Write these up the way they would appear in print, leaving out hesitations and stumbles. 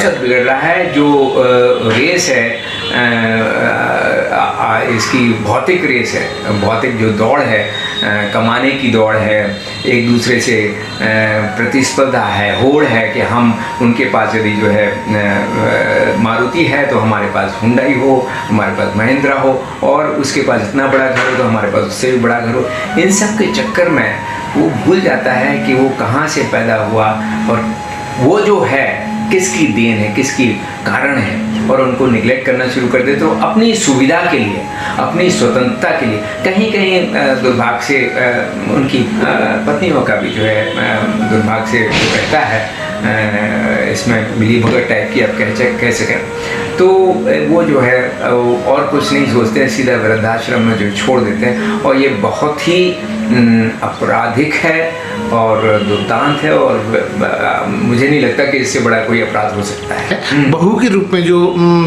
बिगड़ रहा है। जो रेस है इसकी भौतिक रेस है, भौतिक जो दौड़ है, कमाने की दौड़ है, एक दूसरे से प्रतिस्पर्धा है, होड़ है कि हम उनके पास यदि जो है मारुति है तो हमारे पास हुंडई हो, हमारे पास महिंद्रा हो, और उसके पास इतना बड़ा घर हो तो हमारे पास उससे भी बड़ा घर हो। इन सब के चक्कर में वो भूल जाता है कि वो कहाँ से पैदा हुआ और वो जो है किसकी देन है, किसकी कारण है, और उनको निगलेक्ट करना शुरू कर दे। तो अपनी सुविधा के लिए, अपनी स्वतंत्रता के लिए कहीं कहीं दुर्भाग्य से उनकी पत्नियों का भी जो है दुर्भाग्य से रहता है, इसमें मिली भगत टाइप की आप कह सकें। तो वो जो है और कुछ नहीं सोचते हैं, सीधा वृद्धाश्रम में जो छोड़ देते हैं, और ये बहुत ही आपराधिक है और दुर्दांत है, और मुझे नहीं लगता कि इससे बड़ा कोई अपराध हो सकता है। बहू के रूप में जो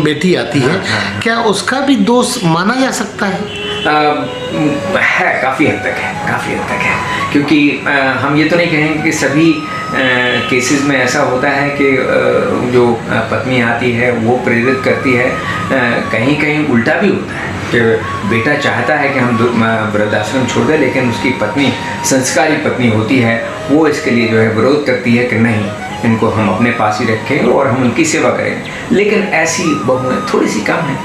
बेटी आती है, क्या उसका भी दोष माना जा सकता है? काफ़ी हद तक है, काफ़ी हद तक है, क्योंकि हम ये तो नहीं कहेंगे कि सभी केसेस में ऐसा होता है कि जो पत्नी आती है वो प्रेरित करती है। कहीं कहीं उल्टा भी होता है कि बेटा चाहता है कि हम वृद्धाश्रम छोड़ दें, लेकिन उसकी पत्नी संस्कारी पत्नी होती है, वो इसके लिए जो है विरोध करती है कि नहीं, इनको हम अपने पास ही रखेंगे और हम उनकी सेवा करेंगे। लेकिन ऐसी बहुएं थोड़ी सी कम हैं।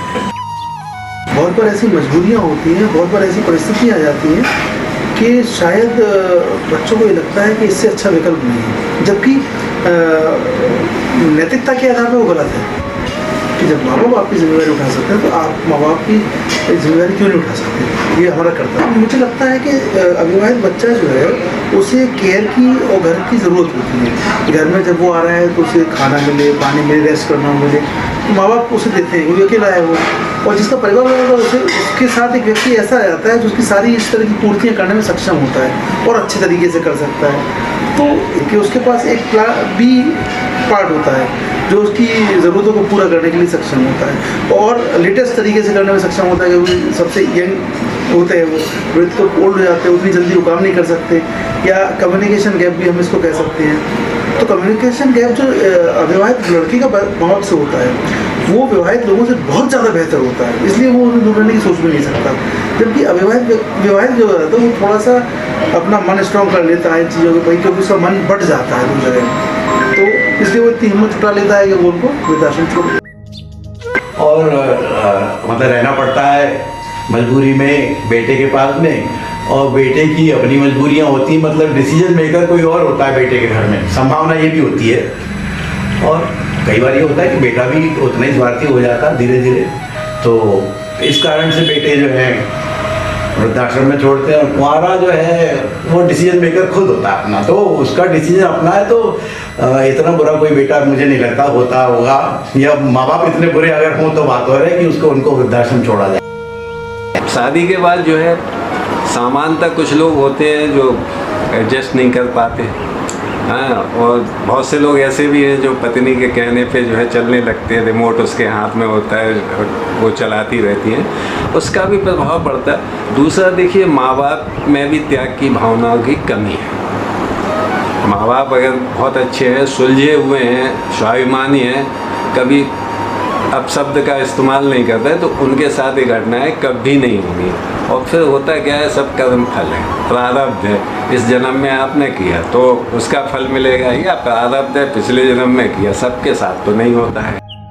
बहुत बार ऐसी मजबूरियाँ होती हैं, बहुत बार ऐसी परिस्थितियाँ आ जाती हैं कि शायद बच्चों को ये लगता है कि इससे अच्छा विकल्प नहीं है, जबकि नैतिकता के आधार पर वो गलत है कि जब माँ बाप आपकी जिम्मेदारी उठा सकते हैं तो आप माँ बाप की जिम्मेदारी क्यों नहीं उठा सकते। ये हमारा कर्तव्य है। मुझे लगता है कि अविवाहित बच्चा जो है उसे केयर की और घर की ज़रूरत होती है। घर में जब वो आ रहा है तो उसे खाना मिले, पानी मिले, रेस्ट करना मिले, तो माँ बाप उसे देते हैं, क्योंकि अकेला है वो, और जिसका परिवार होगा उसे उसके साथ एक व्यक्ति ऐसा आ जाता है जो उसकी सारी इस तरह की पूर्तियाँ करने में सक्षम होता है और अच्छे तरीके से कर सकता है। तो कि उसके पास एक बी पार्ट होता है जो उसकी ज़रूरतों को पूरा करने के लिए सक्षम होता है और लेटेस्ट तरीके से करने में सक्षम होता है, क्योंकि सबसे यंग होते हैं वो तो ओल्ड हो जाते हैं, उतनी जल्दी वो काम नहीं कर सकते, या कम्युनिकेशन गैप भी हम इसको कह सकते हैं। तो कम्युनिकेशन गैप जो अविवाहित लड़की का माँ बाप से होता है वो विवाहित लोगों से बहुत ज़्यादा बेहतर होता है, इसलिए वो उन्हें दूर रहने की सोच भी नहीं सकता। जबकि विवाहित जो रहता है वो थोड़ा सा अपना मन स्ट्रॉन्ग कर लेता है इन चीज़ों के प्रति, क्योंकि उसका मन बढ़ जाता है दूर जगह, तो इसलिए वो इतनी हिम्मत जुटा लेता है कि वो उनको वृद्धाश्रम छोड़ देता। और मतलब रहना पड़ता है मजबूरी में बेटे के पास में, और बेटे की अपनी मजबूरियां होती हैं, मतलब डिसीजन मेकर कोई और होता है बेटे के घर में, संभावना ये भी होती है। और कई बार ये होता है कि बेटा भी उतना ही स्वार्थी हो जाता है धीरे धीरे, तो इस कारण से बेटे जो है वृद्धाश्रम में छोड़ते हैं, और कुंवारा जो है वो डिसीजन मेकर खुद होता है अपना, तो उसका डिसीजन अपना है, तो इतना बुरा कोई बेटा मुझे नहीं लगता होता होगा, या माँ बाप इतने बुरे अगर हों तो बात हो रही है कि उनको वृद्धाश्रम छोड़ा जाए। शादी के बाद जो है सामान्यतः कुछ लोग होते हैं जो एडजस्ट नहीं कर पाते, हाँ, और बहुत से लोग ऐसे भी हैं जो पत्नी के कहने पे जो है चलने लगते हैं, रिमोट उसके हाथ में होता है, वो चलाती रहती हैं, उसका भी प्रभाव पड़ता है। दूसरा देखिए, माँ बाप में भी त्याग की भावनाओं की कमी है। माँ बाप अगर बहुत अच्छे हैं, सुलझे हुए हैं, स्वाभिमानी हैं, कभी अपशब्द का इस्तेमाल नहीं करते, तो उनके साथ ये घटनाएं कभी नहीं होंगी। और फिर होता क्या है, सब कर्म फल है, प्रारब्ध है, इस जन्म में आपने किया तो उसका फल मिलेगा, या प्रारब्ध है पिछले जन्म में किया, सबके साथ तो नहीं होता है।